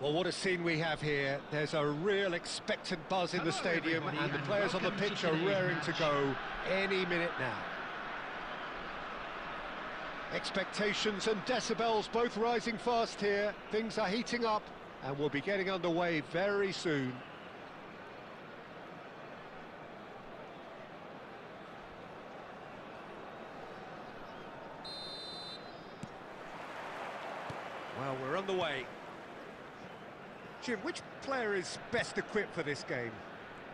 Well, what a scene we have here. There's a real expectant buzz in the stadium, and the players on the pitch are raring to go any minute now. Expectations and decibels both rising fast here. Things are heating up, and we'll be getting underway very soon. Well, we're on the way. Jim, which player is best equipped for this game?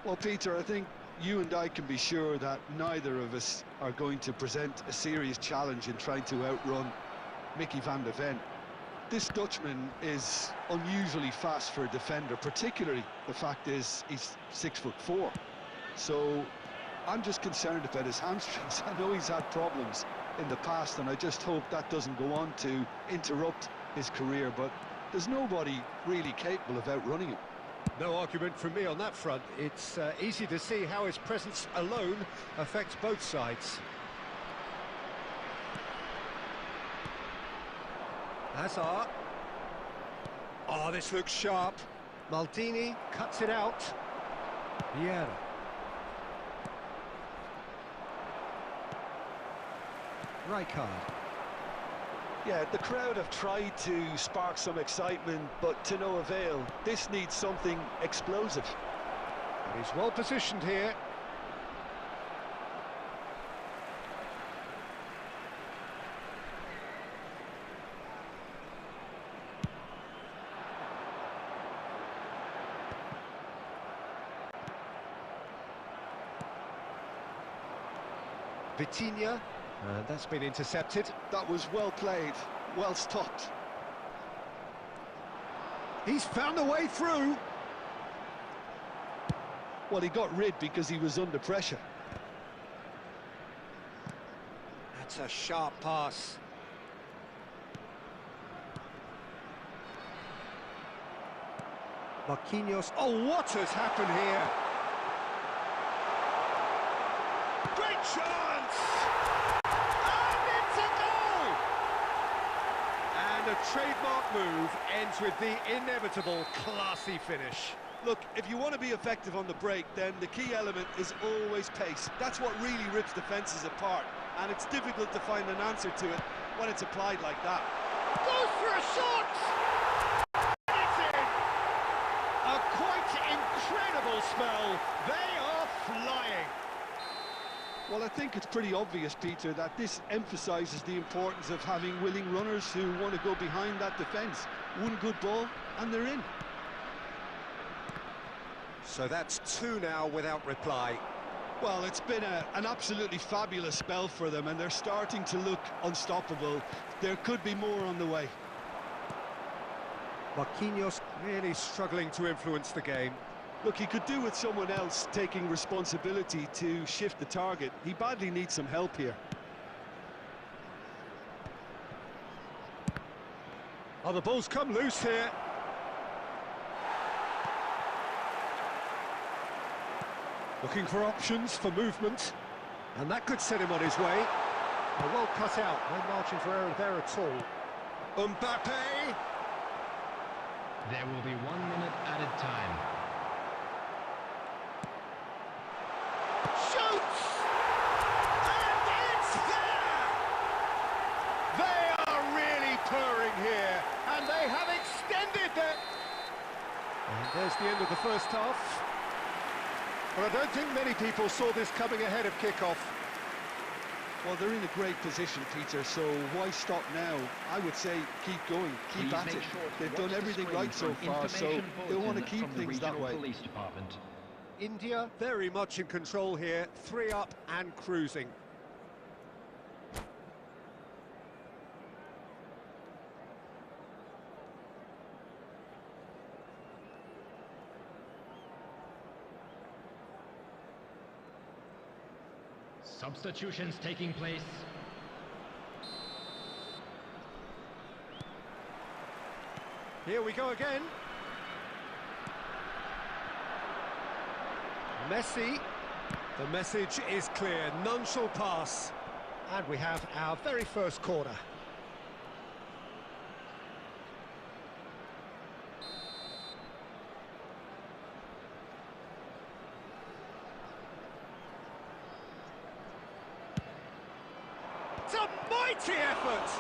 Well, Peter, I think you and I can be sure that neither of us are going to present a serious challenge in trying to outrun Mickey van de Ven. This Dutchman is unusually fast for a defender, particularly the fact is he's 6'4". So I'm just concerned about his hamstrings. I know he's had problems in the past, and I just hope that doesn't go on to interrupt his career, but there's nobody really capable of outrunning him. No argument from me on that front. It's easy to see how his presence alone affects both sides. Hazard. Oh, this looks sharp. Maldini cuts it out. Vieira. Rijkaard. Yeah, the crowd have tried to spark some excitement, but to no avail. This needs something explosive. And he's well positioned here. Vitinha. And that's been intercepted. That was well played, well stopped. He's found a way through. Well, he got rid because he was under pressure. That's a sharp pass. Marquinhos. Oh, what has happened here? Great chance! A trademark move ends with the inevitable classy finish. Look, if you want to be effective on the break, then the key element is always pace. That's what really rips defences apart, and it's difficult to find an answer to it when it's applied like that. Goes for a shot! It's in! A quite incredible spell. They are flying. Well, I think it's pretty obvious, Peter, that this emphasises the importance of having willing runners who want to go behind that defence. One good ball, and they're in. So that's two now without reply. Well, it's been an absolutely fabulous spell for them, and they're starting to look unstoppable. There could be more on the way. Marquinhos really struggling to influence the game. Look, he could do with someone else taking responsibility to shift the target. He badly needs some help here. Oh, the ball's come loose here. Looking for options for movement. And that could set him on his way. Well cut out, no margin for error there at all. Mbappe! There will be 1 minute added time. Shoots! And it's there! They are really purring here, and they have extended their... And there's the end of the first half. But I don't think many people saw this coming ahead of kickoff. Well, they're in a great position, Peter, so why stop now? I would say keep going, keep at it. They've done everything right so far, so they'll want to keep things that way. India very much in control here, 3 up and cruising. Substitutions taking place. Here we go again. Messi. The message is clear, none shall pass. And we have our very first corner. mighty effort!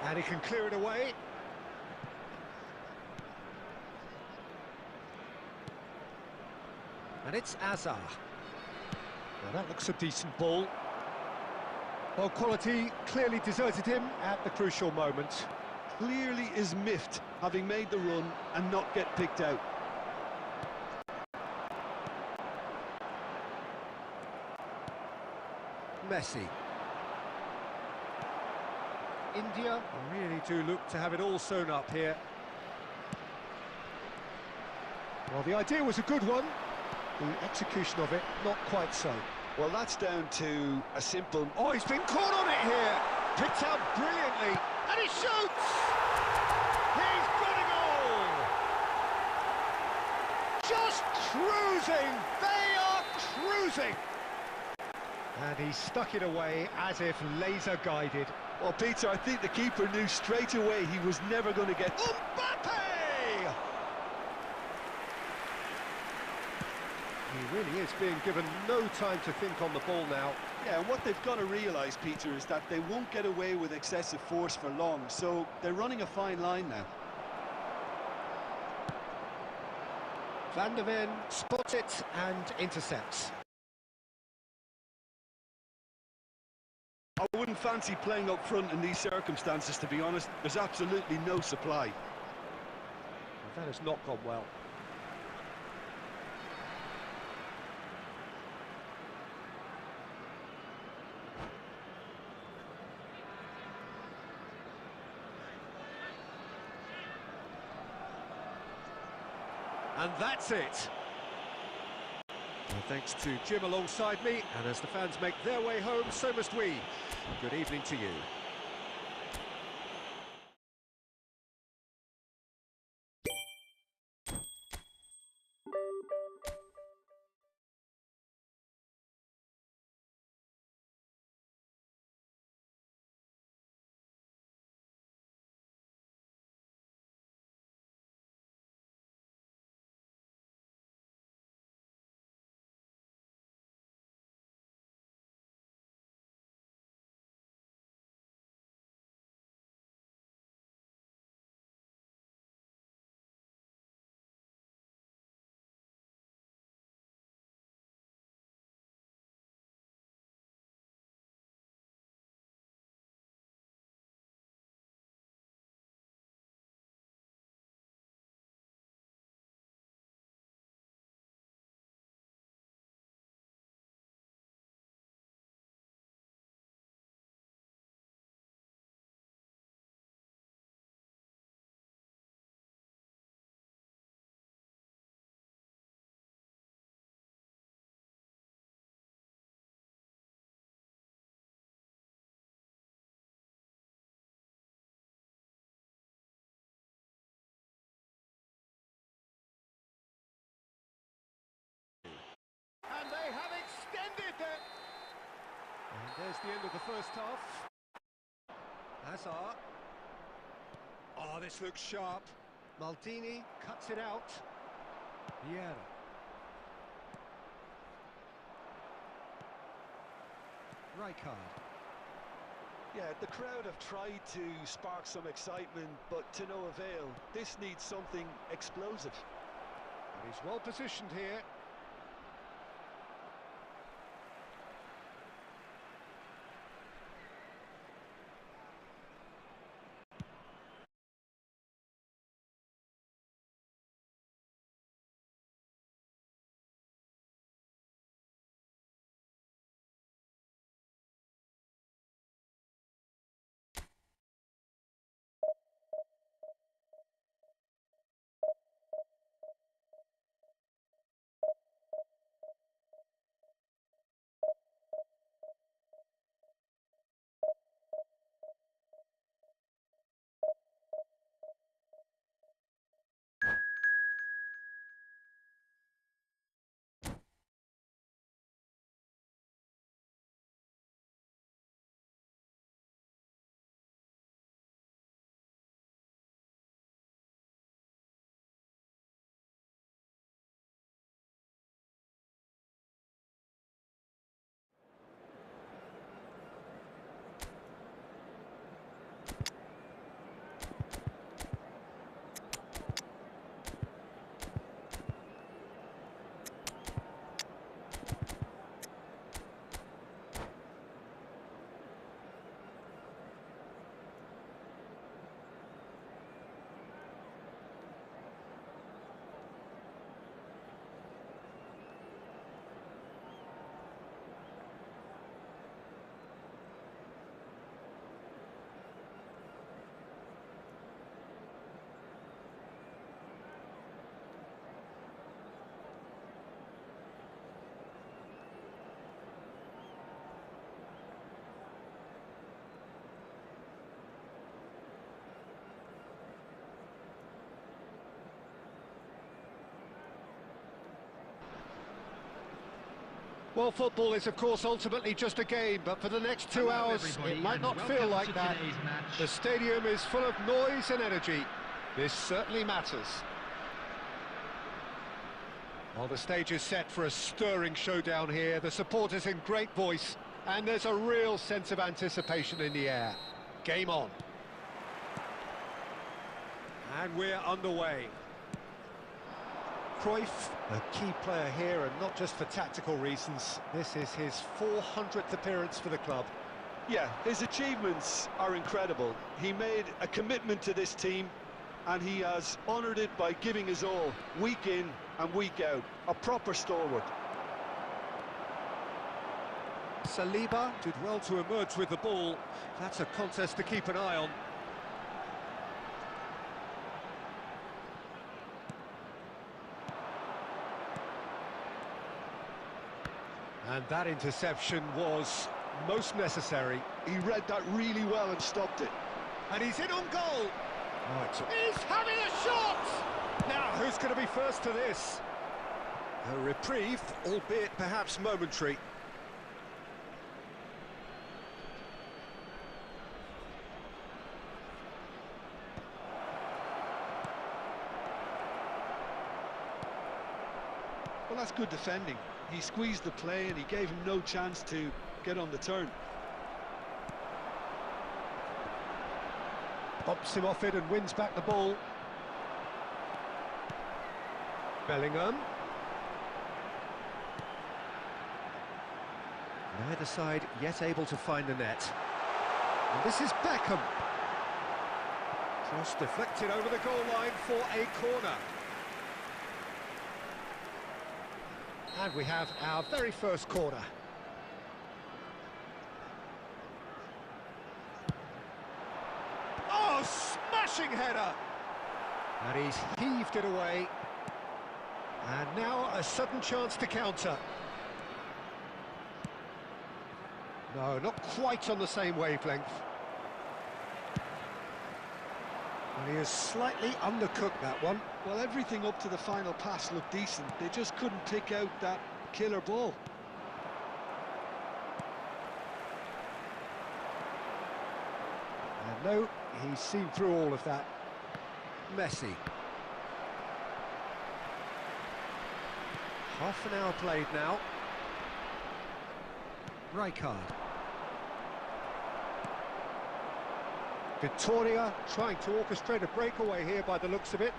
And he can clear it away. And it's Azar. Well, that looks a decent ball. Well, quality clearly deserted him at the crucial moment. Clearly is miffed, having made the run and not get picked out. Messi. India really do look to have it all sewn up here. Well, the idea was a good one. The execution of it, not quite so. Well, that's down to a simple... Oh, he's been caught on it here. Picked out brilliantly. And he shoots! He's got a goal! Just cruising! They are cruising! And he stuck it away as if laser-guided. Well, Peter, I think the keeper knew straight away he was never going to get... Mbappe! He really is being given no time to think on the ball now. Yeah, and what they've got to realise, Peter, is that they won't get away with excessive force for long, so they're running a fine line now. Van der Ven spots it and intercepts. I wouldn't fancy playing up front in these circumstances, to be honest. There's absolutely no supply. Well, that has not gone well. And that's it. Well, thanks to Jim alongside me, and as the fans make their way home, so must we. Good evening to you. And they have extended their... And there's the end of the first half. Hazard. Oh, this looks sharp. Maldini cuts it out. Vieira. Rijkaard. Yeah, the crowd have tried to spark some excitement, but to no avail. This needs something explosive. And he's well positioned here. Well, football is, of course, ultimately just a game, but for the next 2 hours, it might not feel like that. The stadium is full of noise and energy. This certainly matters. Well, the stage is set for a stirring showdown here. The supporters in great voice, and there's a real sense of anticipation in the air. Game on. And we're underway. Cruyff, a key player here, and not just for tactical reasons. This is his 400th appearance for the club. Yeah, his achievements are incredible. He made a commitment to this team, and he has honoured it by giving his all, week in and week out. A proper stalwart. Saliba did well to emerge with the ball. That's a contest to keep an eye on. And that interception was most necessary. He read that really well and stopped it. And he's in on goal. Oh, he's having a shot! Now, who's going to be first to this? A reprieve, albeit perhaps momentary. Well, that's good defending. He squeezed the play and he gave him no chance to get on the turn. Bumps him off it and wins back the ball. Bellingham. Neither side yet able to find the net. And this is Beckham. Cross deflected over the goal line for a corner. And we have our very first corner. Oh, smashing header! And he's heaved it away. And now a sudden chance to counter. No, not quite on the same wavelength. And he has slightly undercooked that one. Well, everything up to the final pass looked decent. They just couldn't pick out that killer ball. And no, he's seen through all of that. Messi. Half an hour played now. Rijkaard. Victoria trying to orchestrate a breakaway here by the looks of it.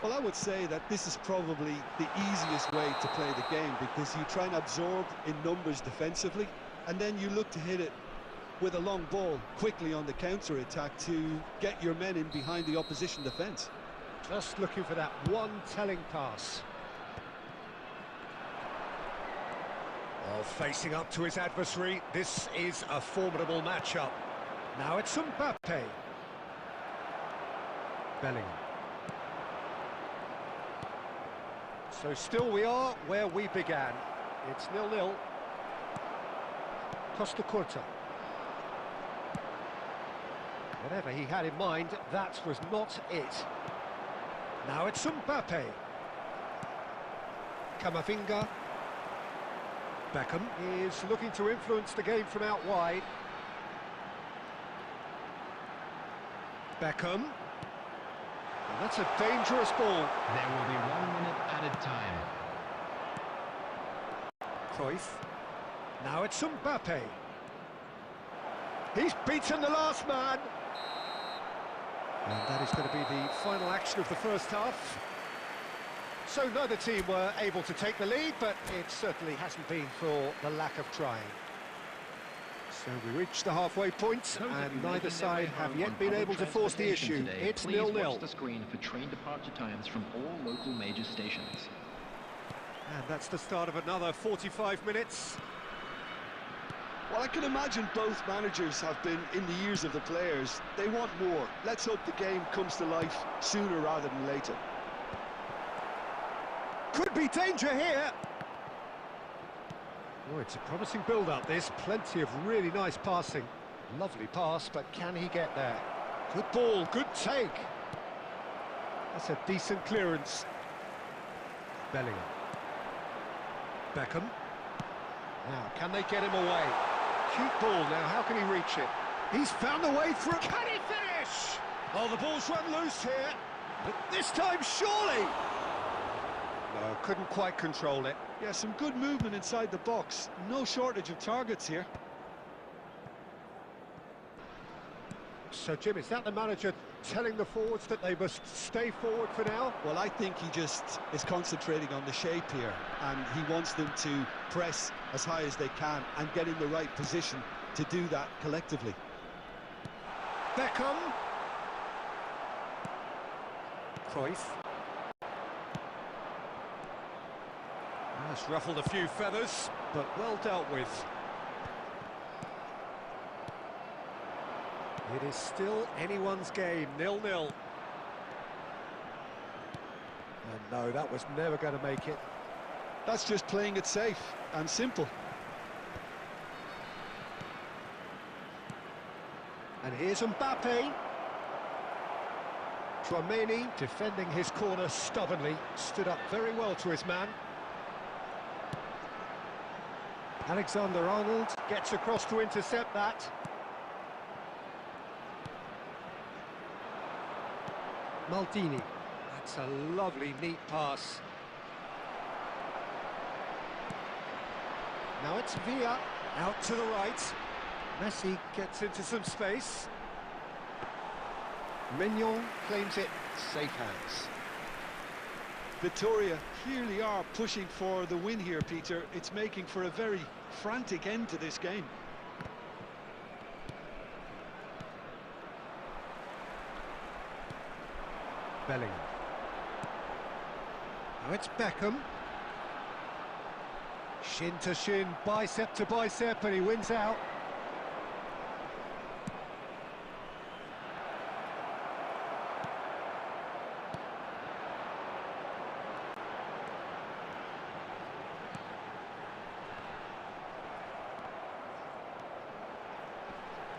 Well, I would say that this is probably the easiest way to play the game, because you try and absorb in numbers defensively, and then you look to hit it with a long ball quickly on the counter-attack to get your men in behind the opposition defence. Just looking for that one telling pass. Well, facing up to his adversary, this is a formidable matchup. Now it's Mbappe. Bellingham. So still we are where we began. It's 0-0. Costa Curta. Whatever he had in mind, that was not it. Now it's Mbappe. Camavinga. Beckham is looking to influence the game from out wide. Beckham. And that's a dangerous ball. There will be 1 minute added time. Cruyff. Now it's Mbappe. He's beaten the last man. And that is going to be the final action of the first half. So neither team were able to take the lead, but it certainly hasn't been for the lack of trying. So we reached the halfway point, and neither side have yet been able to force the issue. It's 0-0. Please watch the screen for train departure times from all local major stations. And that's the start of another 45 minutes. Well, I can imagine both managers have been in the ears of the players. They want more. Let's hope the game comes to life sooner rather than later. Could be danger here. Oh, it's a promising build-up, this. Plenty of really nice passing. Lovely pass, but can he get there? Good ball, good take. That's a decent clearance. Bellingham. Beckham. Now, can they get him away? Cute ball now, how can he reach it? He's found a way through. Can he finish? Oh, the ball's run loose here. But this time, surely! No, couldn't quite control it. Yeah, some good movement inside the box. No shortage of targets here. So, Jim, is that the manager telling the forwards that they must stay forward for now? Well, I think he just is concentrating on the shape here, and he wants them to press as high as they can and get in the right position to do that collectively. Beckham. Cruyff. That's ruffled a few feathers, but well dealt with. It is still anyone's game, 0-0. And no, that was never going to make it. That's just playing it safe and simple. And here's Mbappe. Tchouameni defending his corner stubbornly, stood up very well to his man. Alexander-Arnold gets across to intercept that. Maldini. That's a lovely, neat pass. Now it's Villa, out to the right. Messi gets into some space. Mignon claims it, safe hands. Vittoria clearly are pushing for the win here, Peter. It's making for a very frantic end to this game. Bellingham. Now it's Beckham. Shin to shin, bicep to bicep, and he wins out.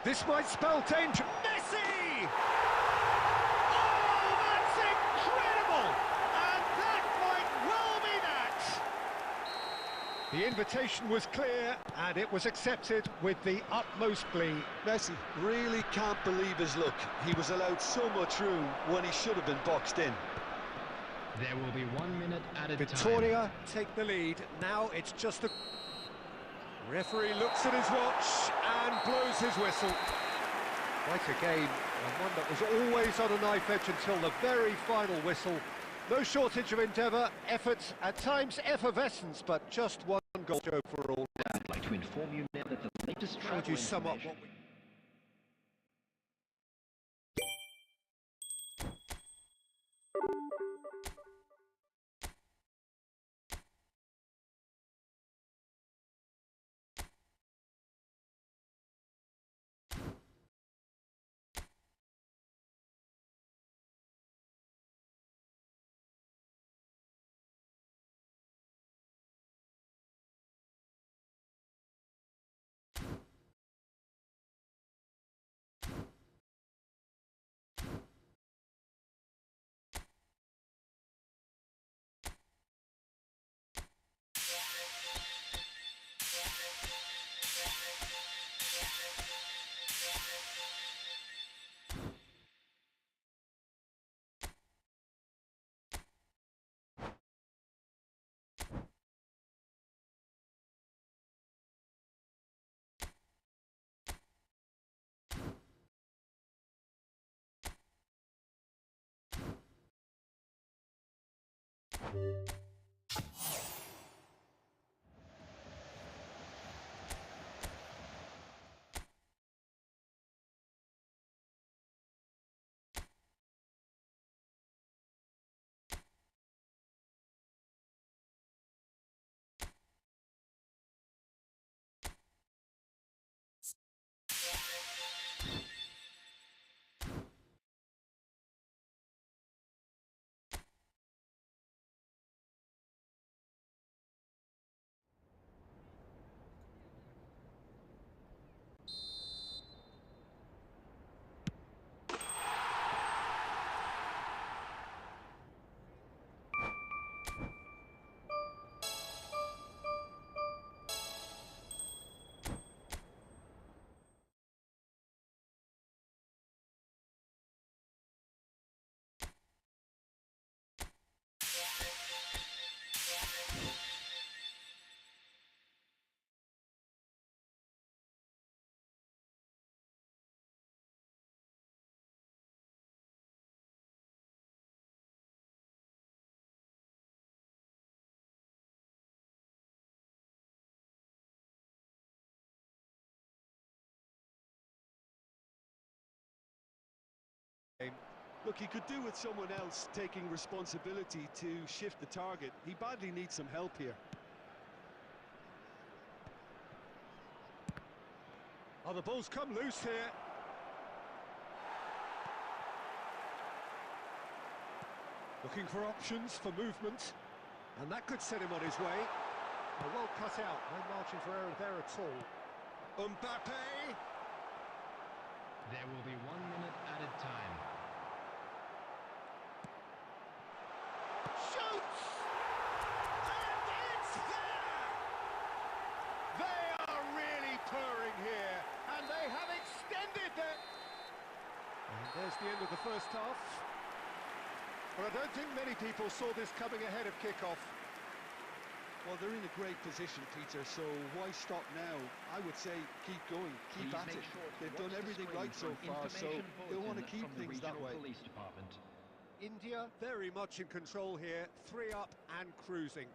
This might spell danger. Messi! Oh, that's incredible! And that might well be that! The invitation was clear, and it was accepted with the utmost glee. Messi really can't believe his luck. He was allowed so much room when he should have been boxed in. There will be 1 minute added time. Victoria take the lead. Now it's just a... Referee looks at his watch and blows his whistle. Quite a game, and one that was always on a knife edge until the very final whistle. No shortage of endeavour, effort, at times effervescence, but just one goal joke for all. I'd like to inform you now that the latest How would you travel sum up information- what we... Look, he could do with someone else taking responsibility to shift the target. He badly needs some help here. Oh, the ball's come loose here. Looking for options for movement. And that could set him on his way. Oh, well cut out. No margin for error there at all. Mbappe! There will be 1 minute added time. Shoots! And it's there! They are really purring here, and they have extended their... And there's the end of the first half. But I don't think many people saw this coming ahead of kick-off. Well, they're in a great position, Peter, so why stop now? I would say keep going, keep Please at make it. sure to They've watch done the everything screen right for so an far, so information they'll want to bulletin keep from the things that regional way. police department. India very much in control here, 3 up and cruising.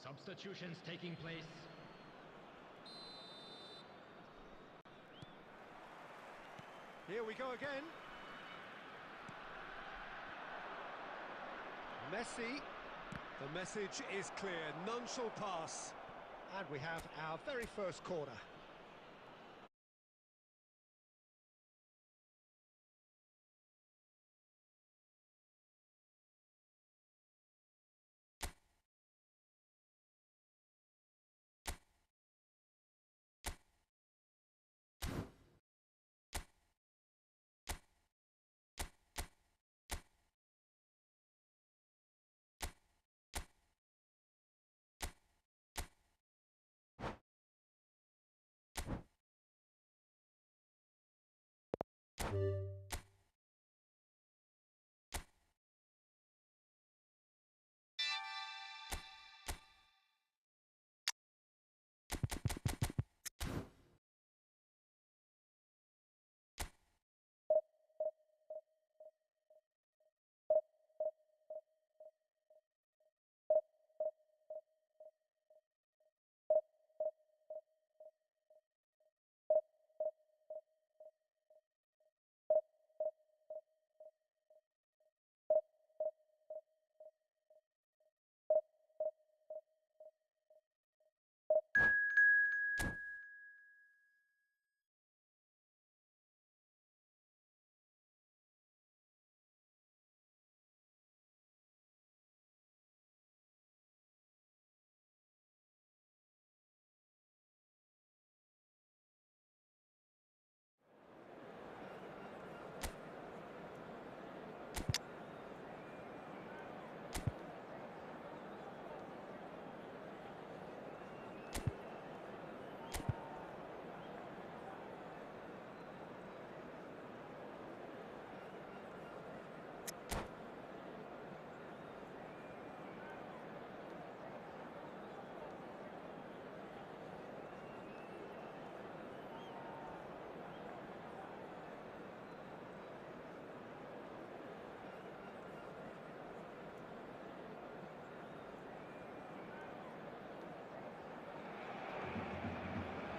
Substitutions taking place. Here we go again. Messi. The message is clear, none shall pass. And we have our very first corner.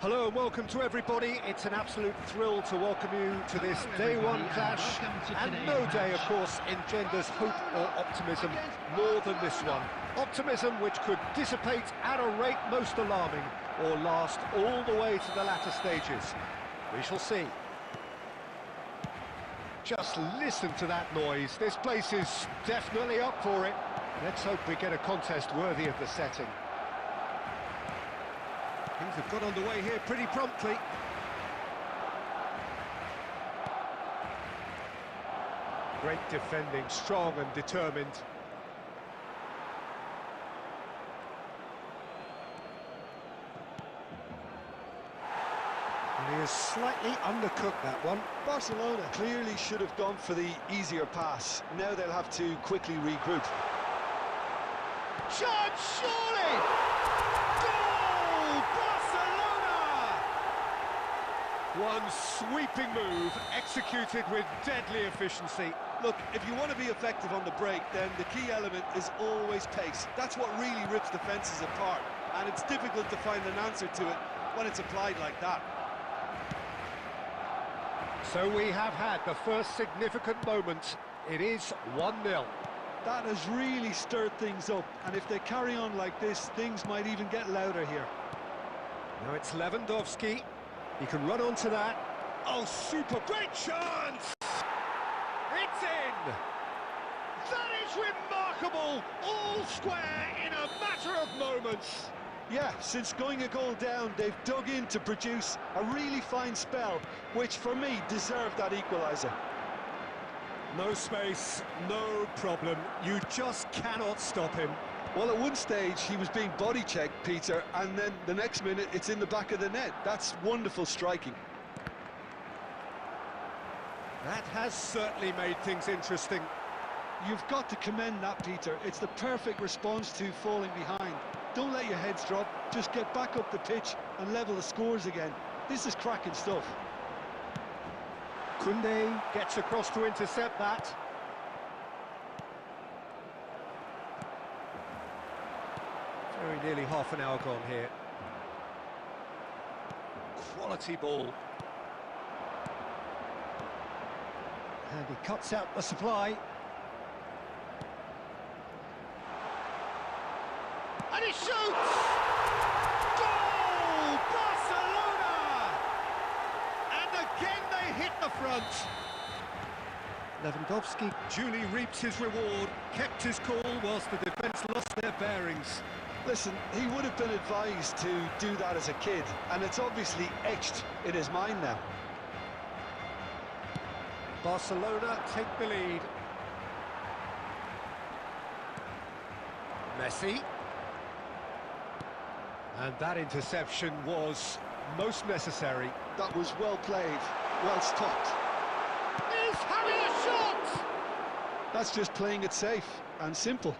Hello and welcome to everybody. It's an absolute thrill to welcome you to this day one clash. And no day, of course, engenders hope or optimism more than this one. Optimism which could dissipate at a rate most alarming or last all the way to the latter stages. We shall see. Just listen to that noise. This place is definitely up for it. Let's hope we get a contest worthy of the setting. Things have got underway here pretty promptly. Great defending, strong and determined. And he has slightly undercooked that one. Barcelona clearly should have gone for the easier pass. Now they'll have to quickly regroup. Shot, surely! One sweeping move, executed with deadly efficiency. Look, if you want to be effective on the break, then the key element is always pace. That's what really rips defences apart, and it's difficult to find an answer to it when it's applied like that. So we have had the first significant moment. It is 1-0. That has really stirred things up, and if they carry on like this, things might even get louder here. Now it's Lewandowski. He can run onto that. Oh, super, great chance! It's in! That is remarkable! All square in a matter of moments. Yeah, since going a goal down, they've dug in to produce a really fine spell, which for me deserved that equaliser. No space, no problem. You just cannot stop him. Well, at one stage he was being body checked, Peter, and then the next minute it's in the back of the net. That's wonderful striking. That has certainly made things interesting. You've got to commend that, Peter. It's the perfect response to falling behind. Don't let your heads drop, just get back up the pitch and level the scores again. This is cracking stuff. Koundé gets across to intercept that. Very nearly half an hour gone here. Quality ball. And he cuts out the supply. And he shoots! Goal! Barcelona! And again they hit the front. Lewandowski duly reaps his reward, kept his cool whilst the defence lost their bearings. Listen, he would have been advised to do that as a kid, and it's obviously etched in his mind now. Barcelona take the lead. Messi. And that interception was most necessary. That was well played, well stopped. He's having a shot! That's just playing it safe and simple.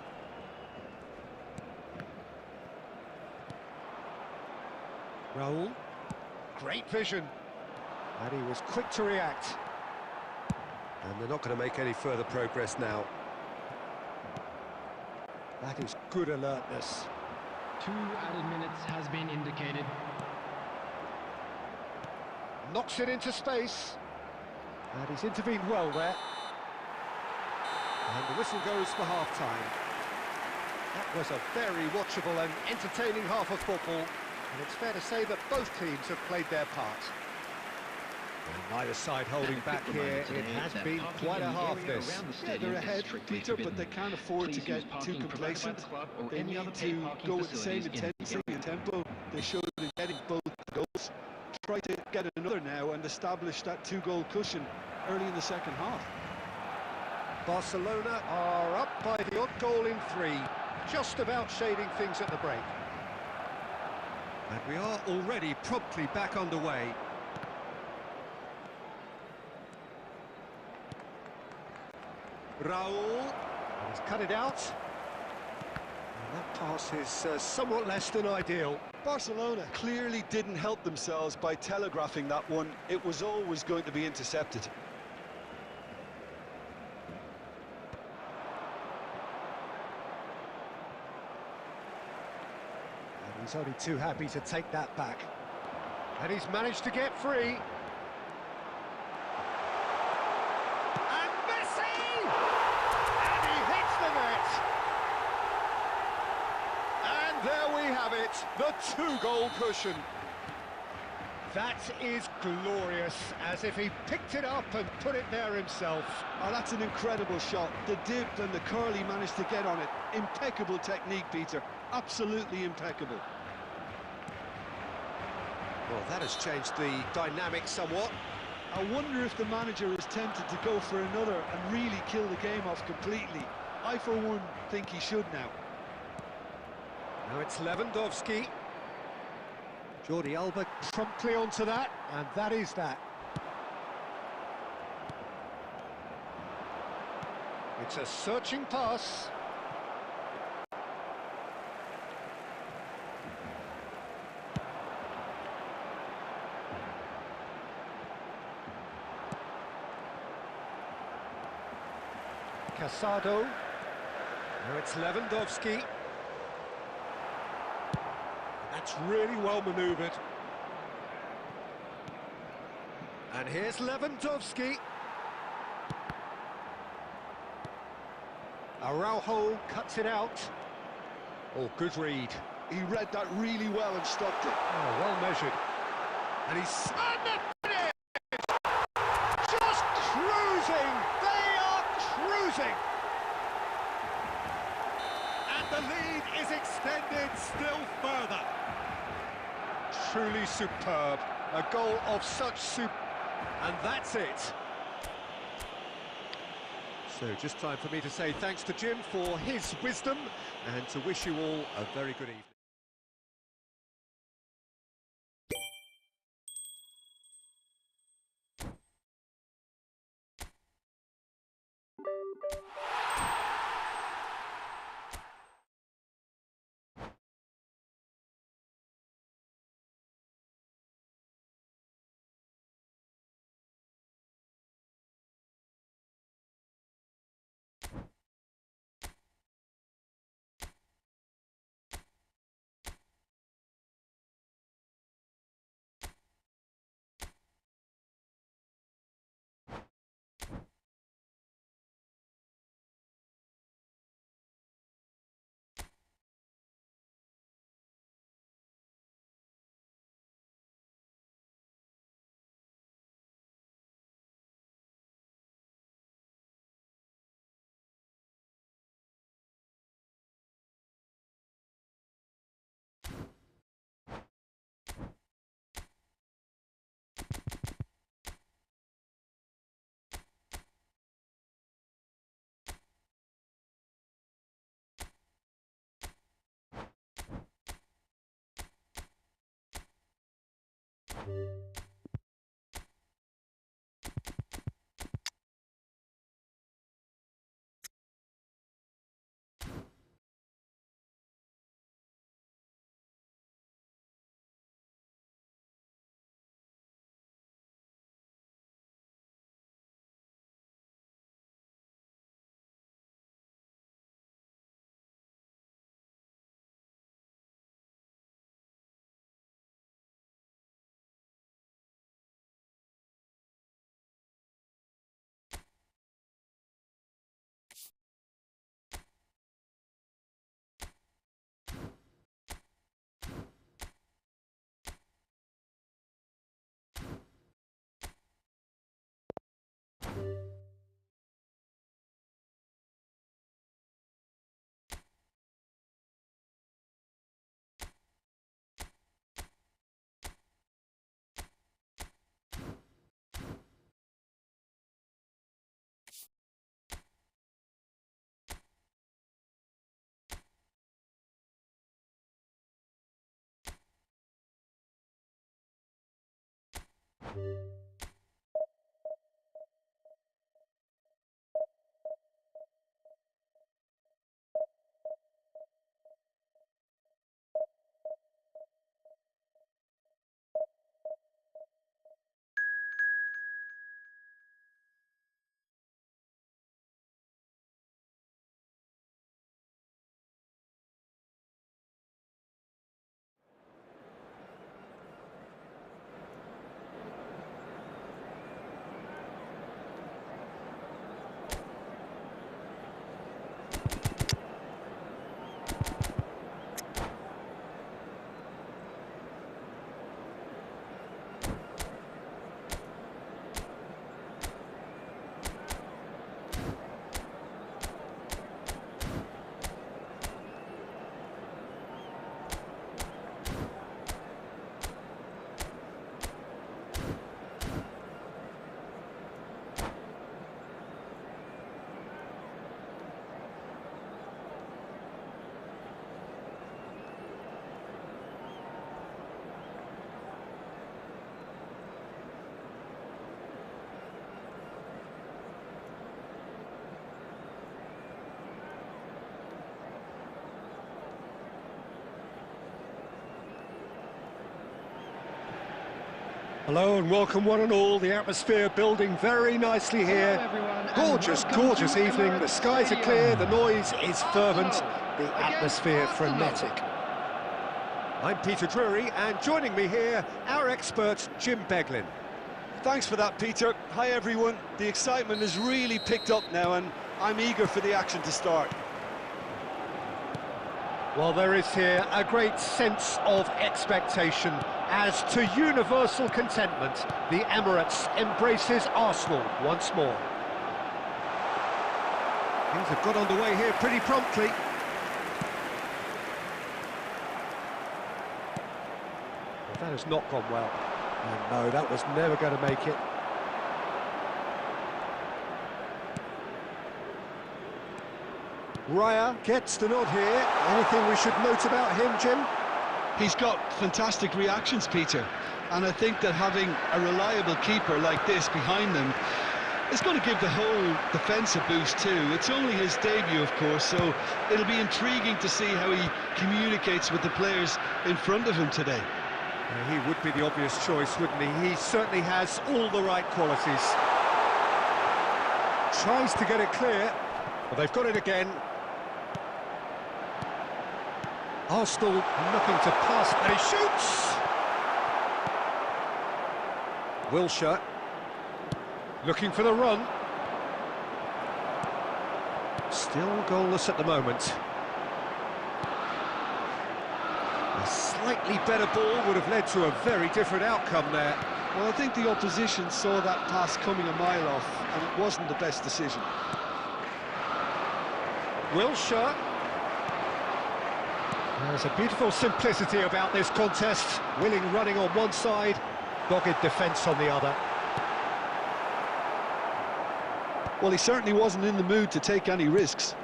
Raul. Great vision. And he was quick to react. And they're not going to make any further progress now. That is good alertness. 2 added minutes has been indicated. Knocks it into space. And he's intervened well there. And the whistle goes for half-time. That was a very watchable and entertaining half of football. And it's fair to say that both teams have played their part. And neither side holding back here. It has been quite a half this. Yeah, they're ahead, Peter, but they can't afford to get too complacent. They need to go with the same intensity and tempo they showed in getting both goals. Try to get another now and establish that 2-goal cushion early in the second half. Barcelona are up by the odd goal in 3, just about shading things at the break. And we are already promptly back underway. Raul has cut it out. And that pass is somewhat less than ideal. Barcelona clearly didn't help themselves by telegraphing that one. It was always going to be intercepted. And he's only too happy to take that back. And he's managed to get free. And Messi! And he hits the net! And there we have it, the 2-goal cushion. That is glorious, as if he picked it up and put it there himself. Oh, that's an incredible shot. The dip and the curl he managed to get on it. Impeccable technique, Peter. Absolutely impeccable. Well, that has changed the dynamic somewhat. I wonder if the manager is tempted to go for another and really kill the game off completely. I, for one, think he should now. Now it's Lewandowski. Jordi Alba promptly onto that, and that is that. It's a searching pass. Casado. Now it's Lewandowski. That's really well manoeuvred. And here's Lewandowski. Araujo cuts it out. Oh, good read. He read that really well and stopped it. Oh, well measured. And he's... And the finish! Just cruising! They are cruising! And the lead is extended still further. Truly superb. A goal of such and that's it. So just time for me to say thanks to Jim for his wisdom and to wish you all a very good evening. Hello and welcome one and all. The atmosphere building very nicely here. Hello, everyone, and Gorgeous, welcome gorgeous to evening. The Emirates skies are Stadium. clear, the noise is fervent, Arsenal the against atmosphere Arsenal. frenetic. I'm Peter Drury, and joining me here, our expert Jim Beglin. Thanks for that, Peter. Hi, everyone. The excitement has really picked up now, and I'm eager for the action to start. Well, there is here a great sense of expectation as to universal contentment. The Emirates embraces Arsenal once more. Things have got underway here pretty promptly. Well, that has not gone well. And no, that was never going to make it. Raya gets the nod here. Anything we should note about him, Jim? He's got fantastic reactions, Peter, and I think that having a reliable keeper like this behind them is going to give the whole defence a boost too. It's only his debut, of course, so it'll be intriguing to see how he communicates with the players in front of him today. He would be the obvious choice, wouldn't he? He certainly has all the right qualities. Tries to get it clear. Well, they've got it again. Arsenal looking to pass, and he shoots! Wilshere looking for the run. Still goalless at the moment. A slightly better ball would have led to a very different outcome there. Well, I think the opposition saw that pass coming a mile off, and it wasn't the best decision. Wilshere. There's a beautiful simplicity about this contest. Willing running on one side, dogged defence on the other. Well, he certainly wasn't in the mood to take any risks.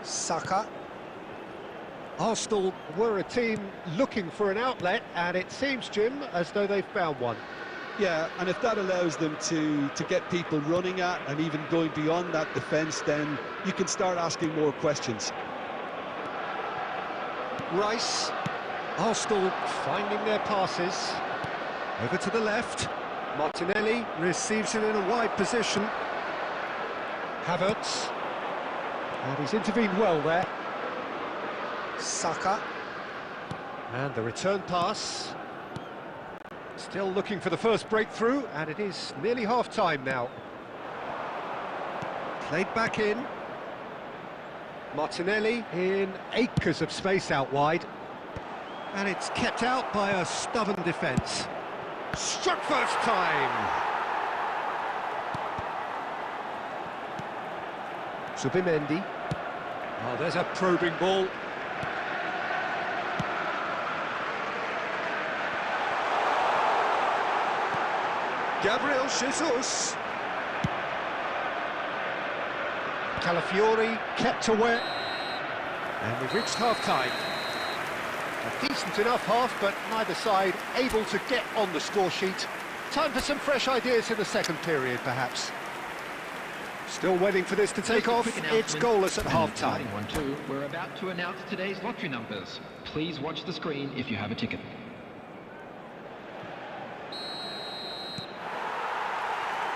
Saka. Arsenal were a team looking for an outlet, and it seems, Jim, as though they've found one. Yeah, and if that allows them to get people running at and even going beyond that defence, then you can start asking more questions. Rice. Arsenal finding their passes. Over to the left. Martinelli receives it in a wide position. Havertz. And he's intervened well there. Saka. And the return pass. Still looking for the first breakthrough, and it is nearly half-time now. Played back in. Martinelli in acres of space out wide. And it's kept out by a stubborn defence. Struck first time! Zubimendi. Oh, there's a probing ball. Gabriel Jesus. Calafiori kept away. And we've reached half-time. A decent enough half, but neither side able to get on the score sheet. Time for some fresh ideas in the second period, perhaps. Still waiting for this to take off. It's goalless at half-time. One too. We're about to announce today's lottery numbers. Please watch the screen if you have a ticket.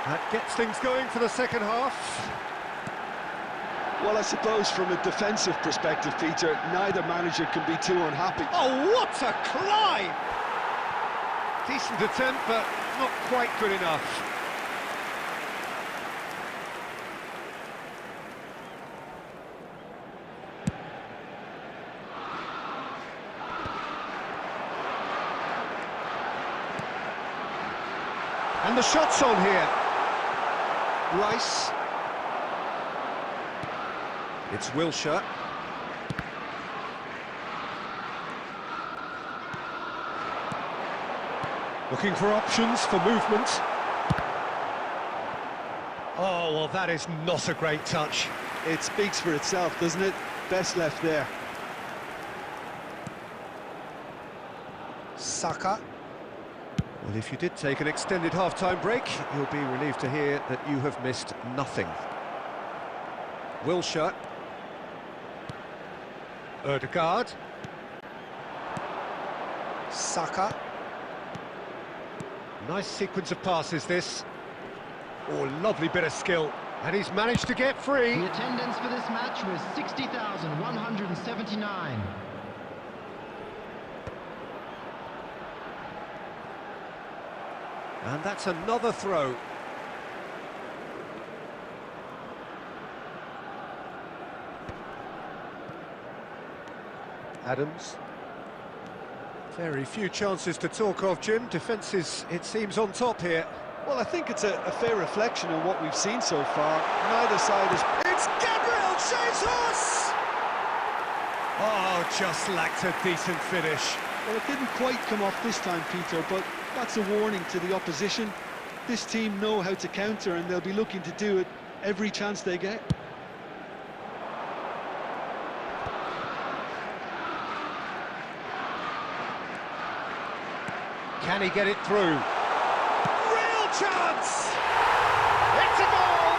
That gets things going for the second half. Well, I suppose from a defensive perspective, Peter, neither manager can be too unhappy. Oh, what a climb! Decent attempt, but not quite good enough. And the shot's on here. Rice. It's Wilshere. Looking for options for movement. Oh, well, that is not a great touch. It speaks for itself, doesn't it? Best left there. Saka. Well, if you did take an extended half-time break, you'll be relieved to hear that you have missed nothing. Wilshere. Ødegaard. Saka. Nice sequence of passes, this. Oh, lovely bit of skill. And he's managed to get free. The attendance for this match was 60,179. And that's another throw. Adams. Very few chances to talk of, Jim. Defence is, it seems, on top here. Well, I think it's a fair reflection of what we've seen so far. Neither side is... It's Gabriel Jesus! Oh, just lacked a decent finish. Well, it didn't quite come off this time, Peter, but that's a warning to the opposition. This team know how to counter, and they'll be looking to do it every chance they get. Can he get it through? Real chance! It's a goal!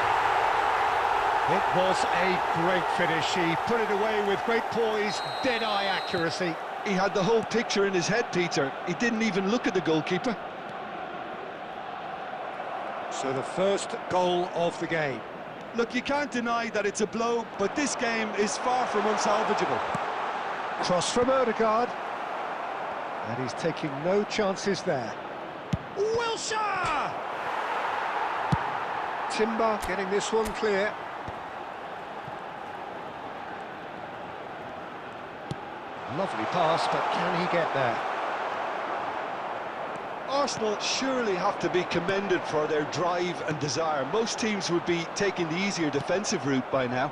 It was a great finish. He put it away with great poise, dead-eye accuracy. He had the whole picture in his head, Peter. He didn't even look at the goalkeeper. So the first goal of the game. Look, you can't deny that it's a blow, but this game is far from unsalvageable. Cross from Odegaard. And he's taking no chances there. Wilshere! Timber getting this one clear. Lovely pass, but can he get there? Arsenal surely have to be commended for their drive and desire. Most teams would be taking the easier defensive route by now.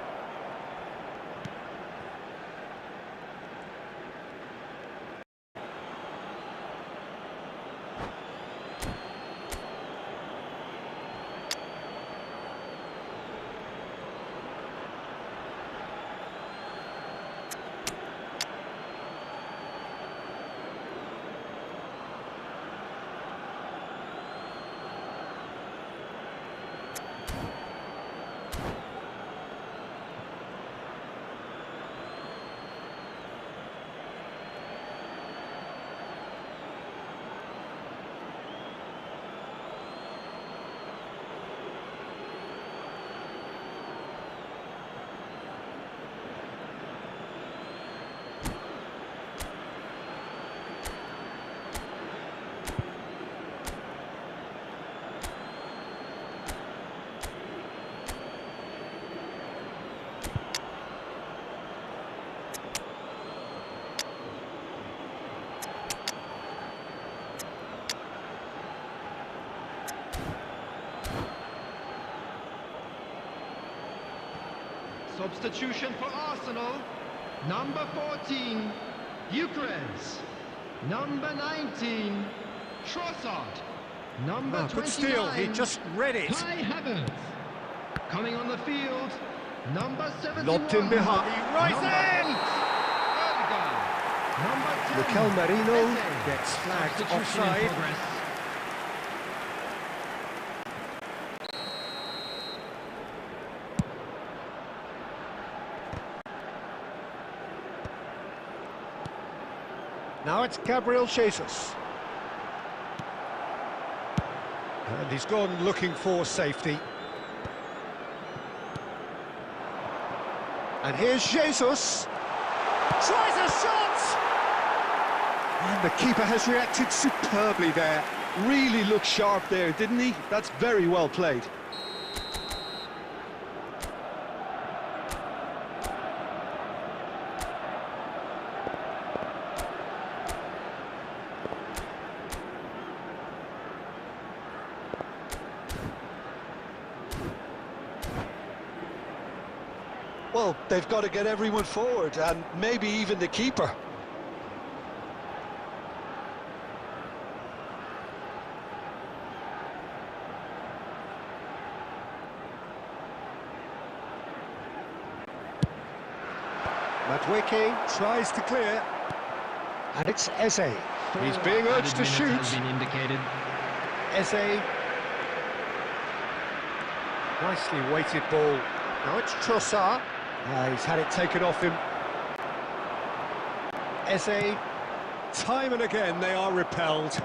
Substitution for Arsenal. Number 14, Gyökeres. Number 19, Trossard. Number 29, good steal, he just read it. Kai Havertz. Coming on the field, number 71. Lobbed in behind, he rises in! Number 10, Mikel Merino Eze. gets flagged Substitution in offside. progress. Now it's Gabriel Jesus. And he's gone looking for safety. And here's Jesus. Tries a shot! And the keeper has reacted superbly there. Really looked sharp there, didn't he? That's very well played. Well, they've got to get everyone forward, and maybe even the keeper. Madueke tries to clear. And it's Eze. He's being urged to shoot. Has been indicated. Eze. Nicely weighted ball. Now it's Trossard. He's had it taken off him. Eze. Time and again they are repelled.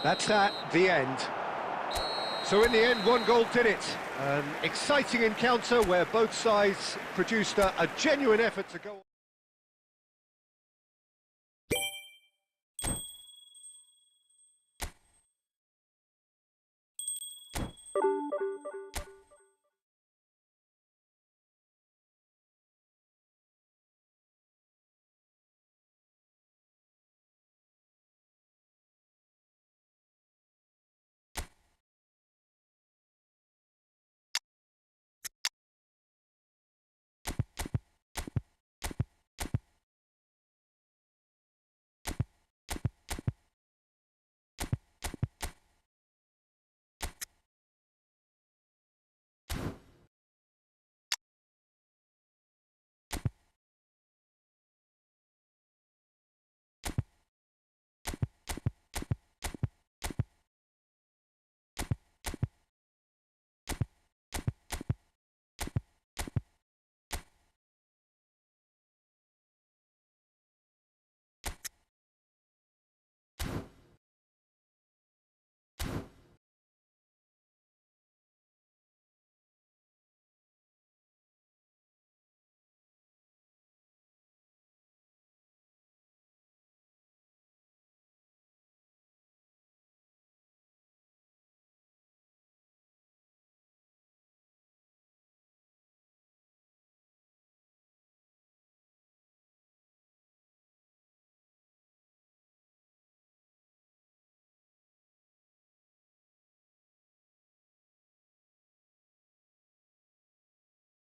That's at the end. So in the end, one goal did it. An exciting encounter where both sides produced a genuine effort to go.